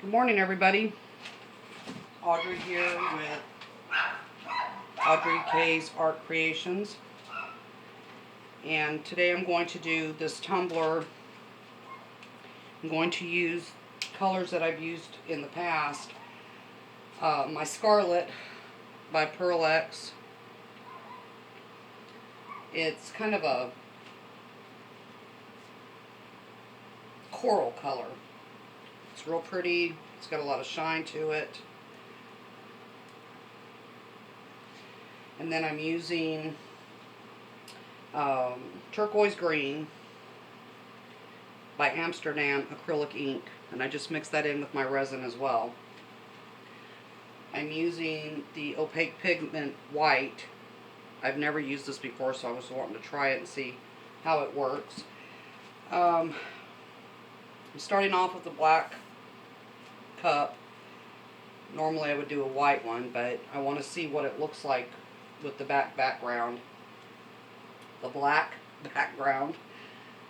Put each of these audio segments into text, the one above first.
Good morning, everybody. Audrey here with Audrey K's Art Creations. And today I'm going to do this tumbler. I'm going to use colors that I've used in the past. My Scarlet by Pearl X. It's kind of a coral color. It's real pretty. It's got a lot of shine to it. And then I'm using Turquoise Green by Amsterdam Acrylic ink. And I just mix that in with my resin as well. I'm using the opaque pigment white. I've never used this before, so I was wanting to try it and see how it works. I'm starting off with the black cup. Normally I would do a white one, but I want to see what it looks like with the background. The black background.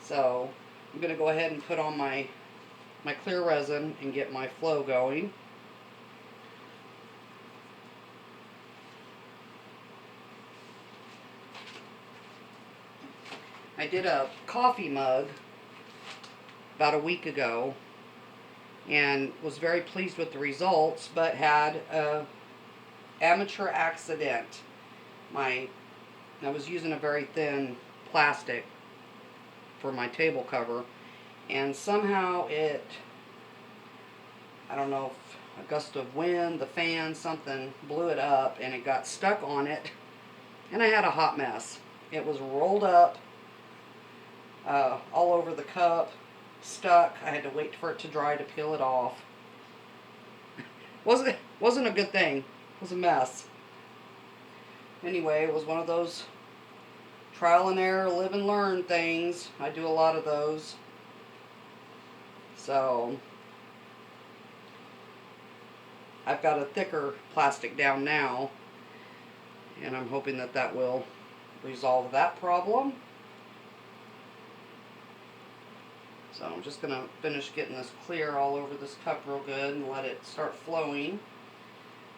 So I'm going to go ahead and put on my clear resin and get my flow going. I did a coffee mug about a week ago and was very pleased with the results, but had a amateur accident. I was using a very thin plastic for my table cover, and somehow I don't know if a gust of wind, the fan, something blew it up and it got stuck on it, and I had a hot mess. It was rolled up all over the cup, stuck. I had to wait for it to dry to peel it off. Wasn't a good thing. It was a mess. Anyway, it was one of those trial and error, live and learn things. I do a lot of those. So I've got a thicker plastic down now, and I'm hoping that that will resolve that problem. So I'm just going to finish getting this clear all over this cup real good and let it start flowing.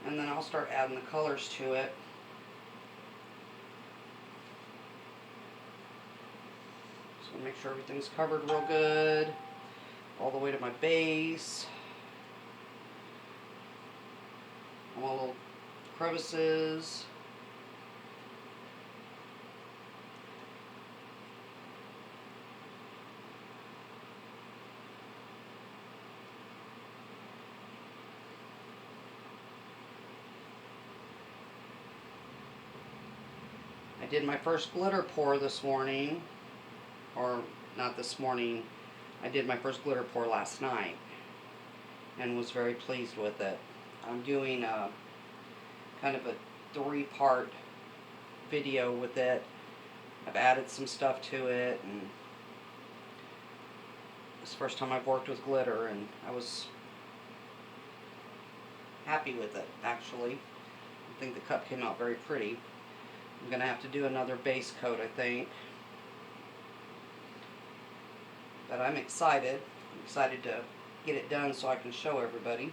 And then I'll start adding the colors to it. So make sure everything's covered real good, all the way to my base. All little crevices. I did my first glitter pour this morning, or not this morning, I did my first glitter pour last night and was very pleased with it. I'm doing a kind of a 3-part video with it. I've added some stuff to it, and it's the first time I've worked with glitter, and I was happy with it, actually. I think the cup came out very pretty. I'm going to have to do another base coat, I think. But I'm excited. I'm excited to get it done so I can show everybody.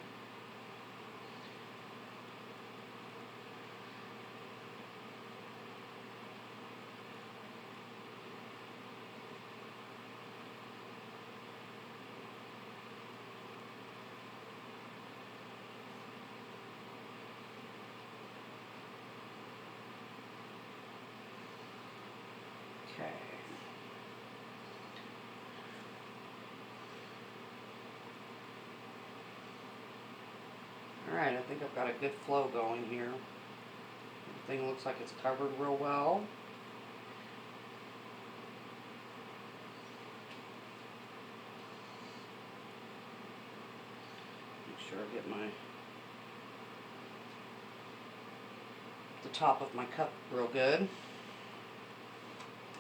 Okay. Alright, I think I've got a good flow going here. Everything looks like it's covered real well. Make sure I get the top of my cup real good.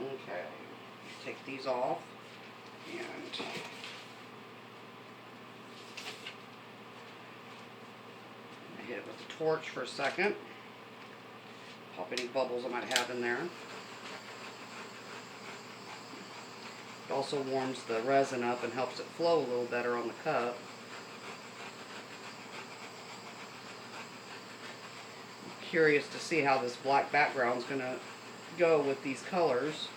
Okay, take these off and hit it with the torch for a second. Pop any bubbles I might have in there. It also warms the resin up and helps it flow a little better on the cup. curious to see how this black background is going to go with these colors.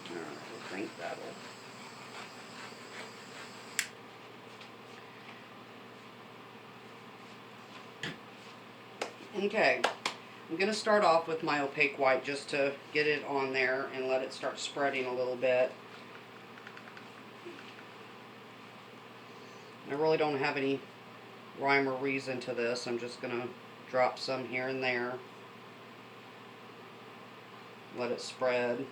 Alright, I think that'll... Okay, I'm going to start off with my opaque white just to get it on there and let it start spreading a little bit. I really don't have any rhyme or reason to this. I'm just going to drop some here and there. Let it spread.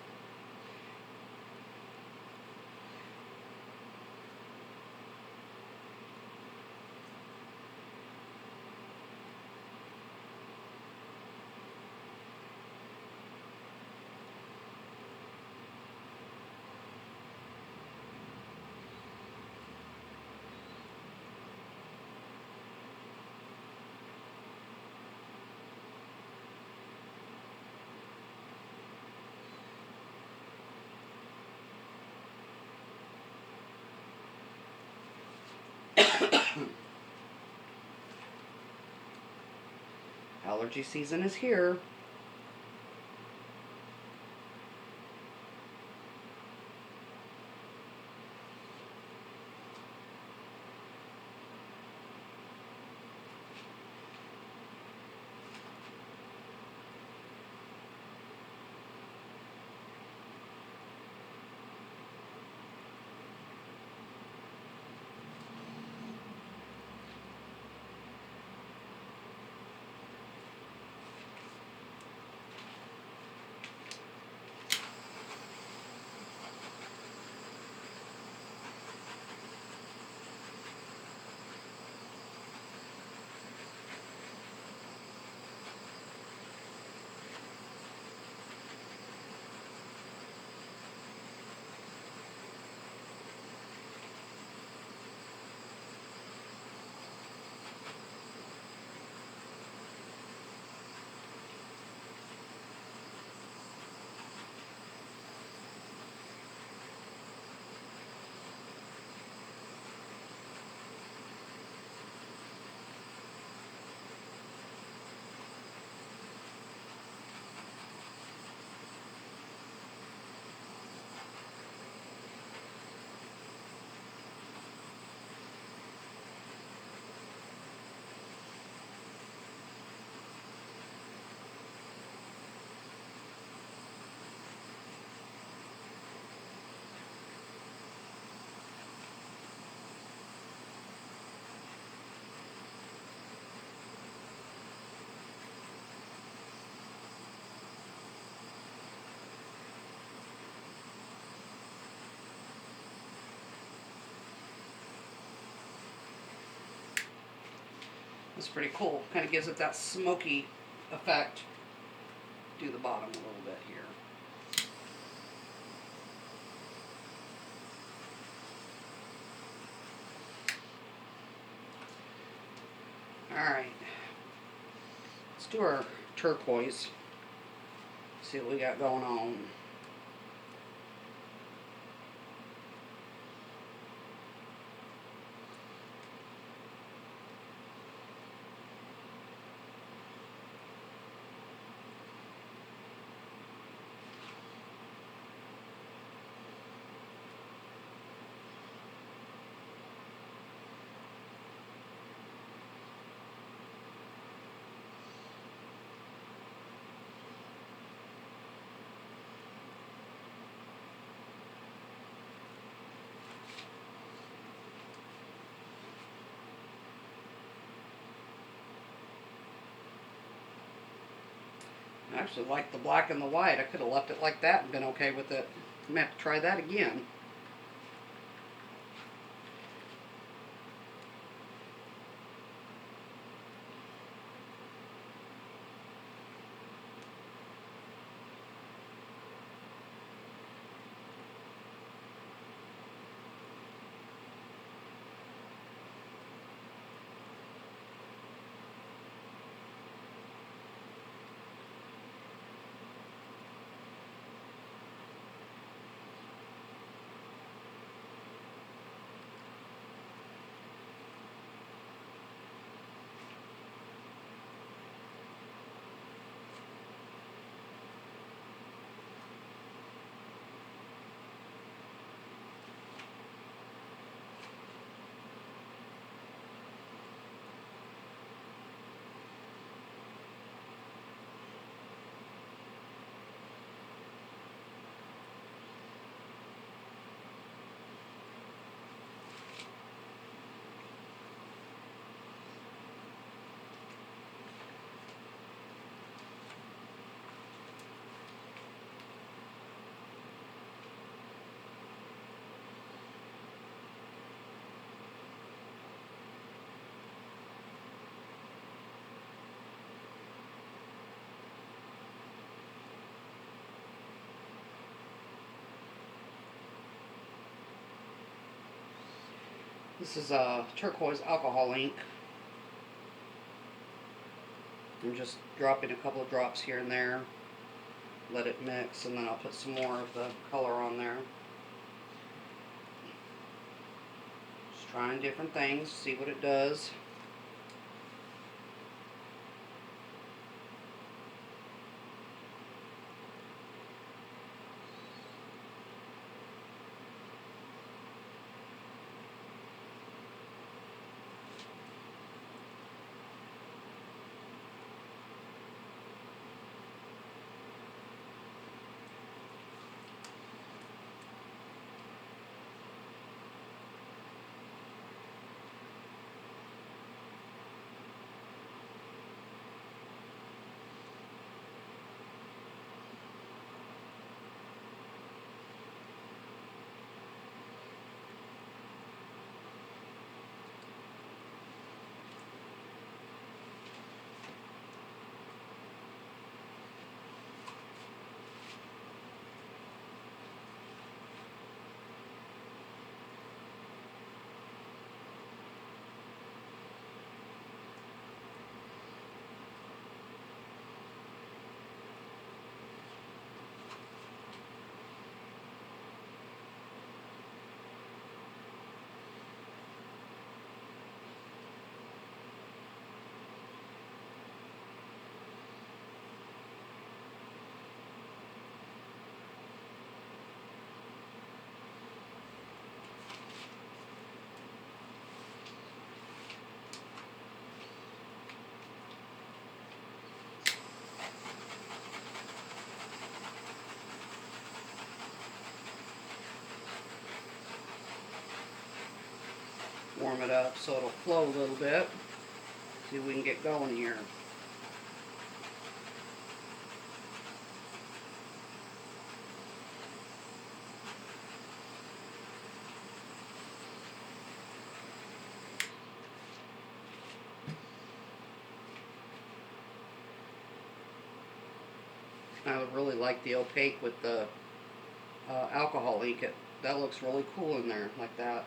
Allergy season is here. It's pretty cool. Kind of gives it that smoky effect. Do the bottom a little bit here. Alright. Let's do our turquoise. See what we got going on. I actually like the black and the white. I could have left it like that and been okay with it. I'm going to have to try that again. This is a turquoise alcohol ink. I'm just dropping a couple of drops here and there. Let it mix, and then I'll put some more of the color on there. Just trying different things, see what it does. Warm it up so it'll flow a little bit. See if we can get going here. I would really like the opaque with the alcohol ink. That looks really cool in there, like that.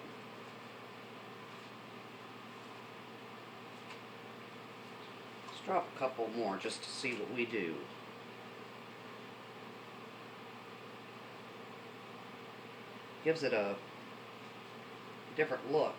Let's drop a couple more just to see what we do. Gives it a different look.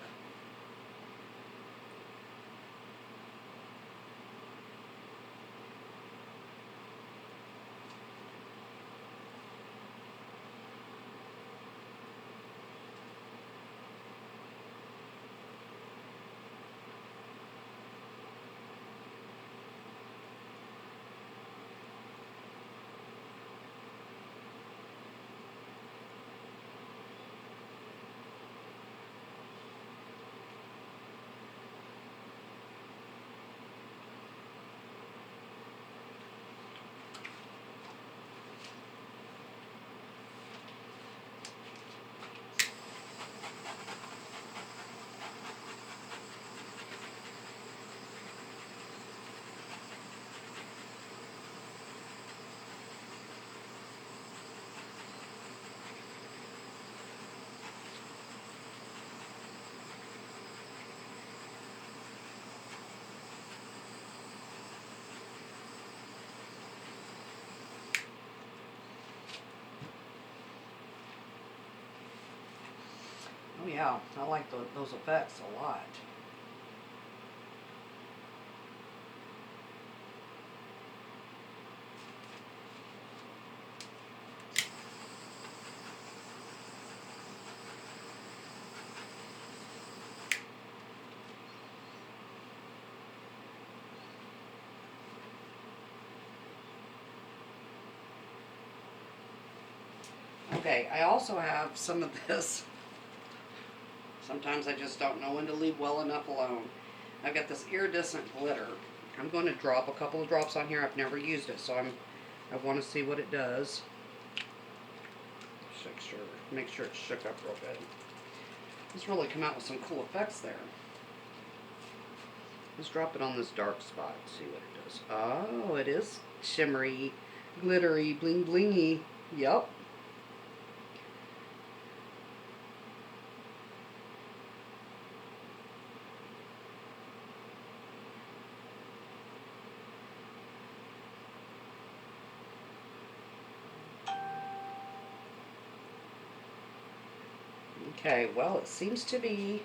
Oh yeah, I like those effects a lot. Okay, I also have some of this. Sometimes I just don't know when to leave well enough alone. I've got this iridescent glitter. I'm going to drop a couple of drops on here. I've never used it, so I want to see what it does. Make sure it's shook up real good. It's really come out with some cool effects there. Let's drop it on this dark spot. See what it does. Oh, it is shimmery, glittery, bling blingy. Yep. Okay, well, it seems to be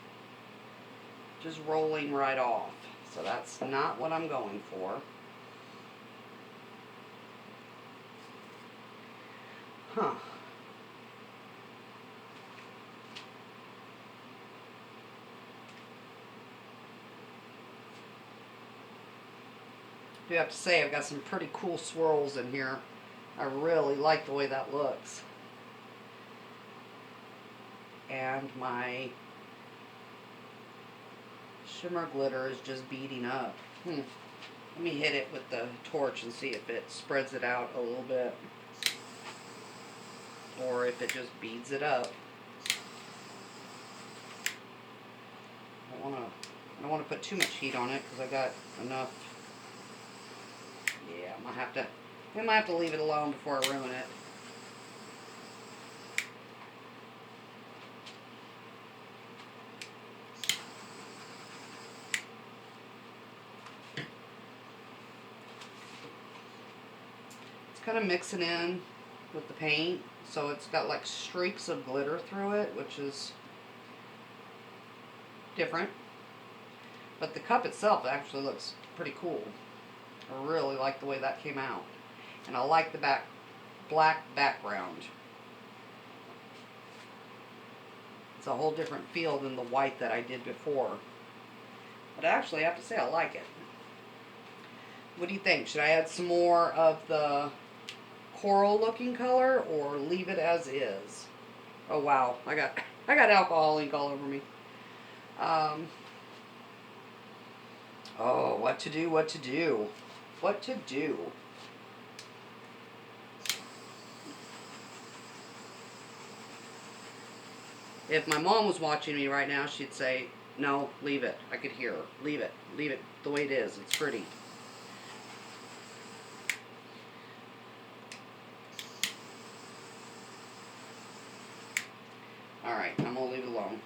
just rolling right off. So that's not what I'm going for. Huh. I do have to say, I've got some pretty cool swirls in here. I really like the way that looks. And my shimmer glitter is just beading up. Let me hit it with the torch and see if it spreads it out a little bit. Or if it just beads it up. I don't want to put too much heat on it because I got enough. Yeah, I might have to leave it alone before I ruin it. It's kind of mixing in with the paint, so it's got like streaks of glitter through it, which is different. But the cup itself actually looks pretty cool. I really like the way that came out. And I like the black background. It's a whole different feel than the white that I did before. But actually, I have to say I like it. What do you think? Should I add some more of the coral looking color or leave it as is? Oh wow, I got alcohol ink all over me. Oh, what to do, what to do. What to do. If my mom was watching me right now, she'd say, no, leave it. I could hear her. Leave it the way it is. It's pretty. Alright, I'm going to leave it alone.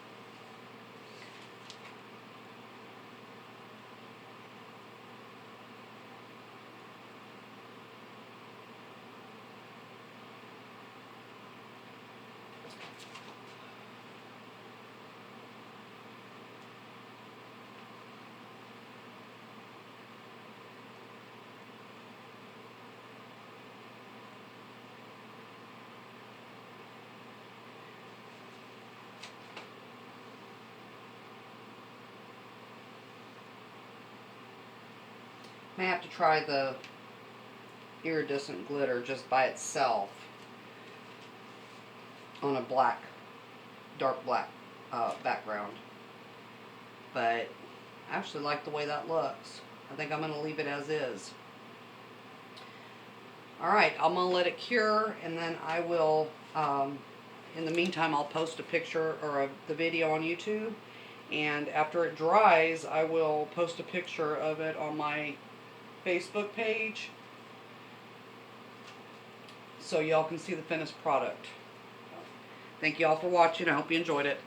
May have to try the iridescent glitter just by itself on a dark black background. But I actually like the way that looks. I think I'm going to leave it as is. Alright, I'm going to let it cure, and then I will, in the meantime, I'll post a picture or the video on YouTube. And after it dries, I will post a picture of it on my Facebook page so y'all can see the finished product. Thank y'all for watching. I hope you enjoyed it.